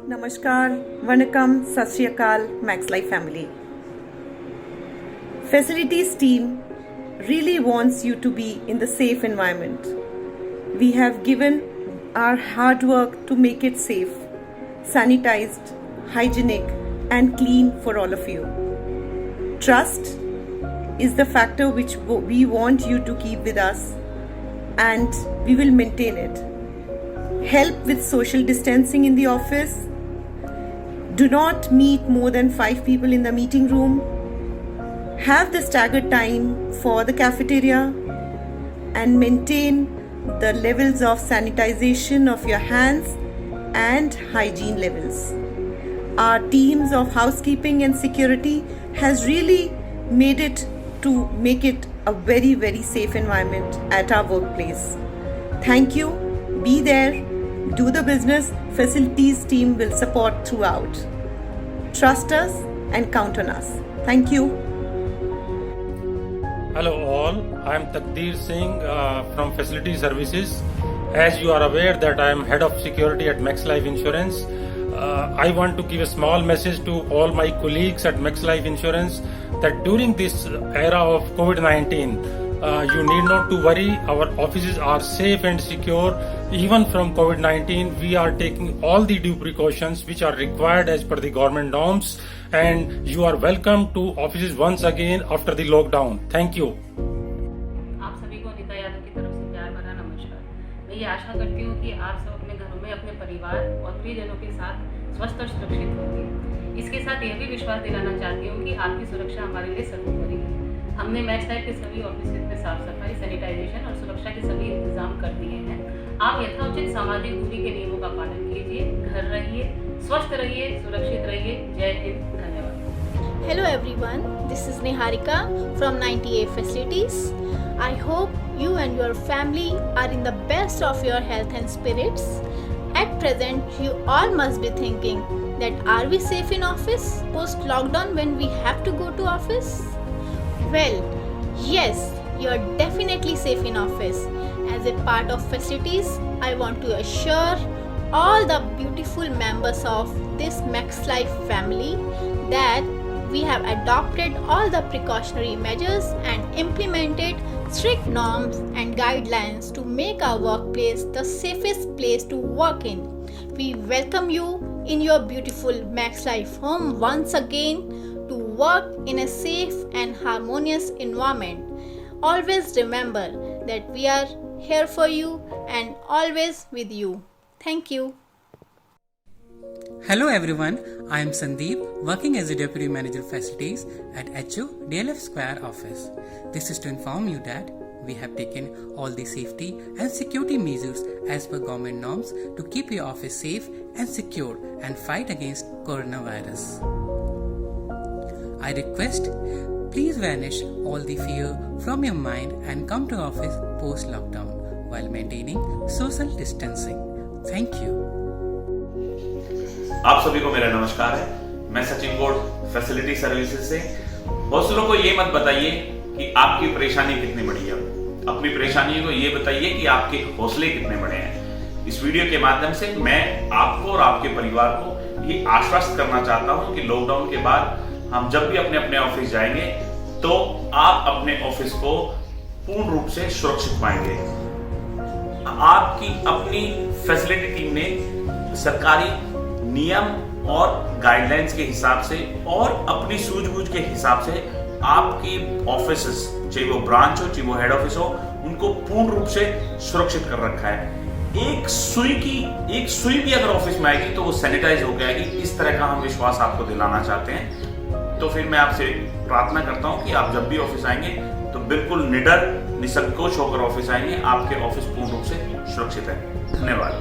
Namaskar, Vanakkam, Sat Shri Akal, Max Life family. Facilities team really wants you to be in the safe environment. We have given our hard work to make it safe, sanitized, hygienic and clean for all of you. Trust is the factor which we want you to keep with us, and we will maintain it. Help with social distancing in the office. Do not meet more than 5 people in the meeting room. Have the staggered time for the cafeteria and maintain the levels of sanitization of your hands and hygiene levels. Our teams of housekeeping and security has really made it to make it a very, very safe environment at our workplace. Thank you. Be there. Do the business. Facilities team will support throughout. Trust us and count on us. Thank you. Hello all, I am Takdeer Singh from Facility Services. As you are aware that I am Head of Security at Max Life Insurance. I want to give a small message to all my colleagues at Max Life Insurance that during this era of COVID-19, you need not to worry. Our offices are safe and secure. Even from COVID-19, we are taking all the due precautions which are required as per the government norms, and you are welcome to offices once again after the lockdown. Thank you. आप सभी को अनिता यादव की तरफ से प्यार भरा नमस्कार। मैं ये आशा करती हूँ कि आप सब अपने घरों में अपने परिवार और प्रियजनों के साथ स्वस्थ और सुरक्षित होंगे। इसके साथ यह भी विश्वास दिलाना चाहती हूँ कि आपकी सुरक्षा हमारे लिए सर्वोपरि है। हमने मैक्स लाइफ के सभी ऑफिस में साफ सफाई, सैनिटाइजेशन और सुरक्षा के सभी इंतजाम कर दिए हैं। आप यथोचित सामाजिक दूरी के नियमों का पालन कीजिए, घर रहिए, स्वस्थ रहिए, सुरक्षित रहिए। जय हिंद, धन्यवाद। Hello everyone, this is Niharika from 98 Facilities. I hope you and your family are in the best of your health and spirits. At present, you all must be thinking that are we safe in office post lockdown when we have to go to office? Well, yes, you are definitely safe in office. As a part of Facilities, I want to assure all the beautiful members of this Max Life family that we have adopted all the precautionary measures and implemented strict norms and guidelines to make our workplace the safest place to work in. We welcome you in your beautiful Max Life home once again to work in a safe and harmonious environment. Always remember that we are here for you and always with you. Thank you. Hello everyone, I am Sandeep, working as a Deputy Manager Facilities at HO DLF Square office. This is to inform you that we have taken all the safety and security measures as per government norms to keep your office safe and secure and fight against coronavirus. I request, please banish all the fear from your mind and come to office post lockdown while maintaining social distancing. Thank you. आप सभी को मेरा नमस्कार है। मैं सचिन गोड facility services से। हौसलों को ये मत बताइए कि आपकी परेशानी कितनी बड़ी है, अपनी परेशानी को ये बताइए कि आपके हौसले कितने बड़े हैं। इस वीडियो के माध्यम से मैं आपको और आपके परिवार को ये आश्वस्त करना चाहता हूं कि लॉकडाउन के बाद हम जब भी अपने अपने ऑफिस जाएंगे तो आप अपने ऑफिस को पूर्ण रूप से सुरक्षित पाएंगे। आपकी अपनी फैसिलिटी टीम ने सरकारी नियम और गाइडलाइंस के हिसाब से और अपनी सूझबूझ के हिसाब से आपकी ऑफिसेस, चाहे वो ब्रांच हो चाहे वो हेड ऑफिस हो, उनको पूर्ण रूप से सुरक्षित कर रखा है। एक सुई भी अगर ऑफिस में आएगी तो वो सैनिटाइज होकर आएगी। इस तरह का हम विश्वास आपको दिलाना चाहते हैं। तो फिर मैं आपसे प्रार्थना करता हूं कि आप जब भी ऑफिस आएंगे तो बिल्कुल निडर, निसंकोच होकर ऑफिस आएंगे। आपके ऑफिस पूर्ण रूप से सुरक्षित है। धन्यवाद।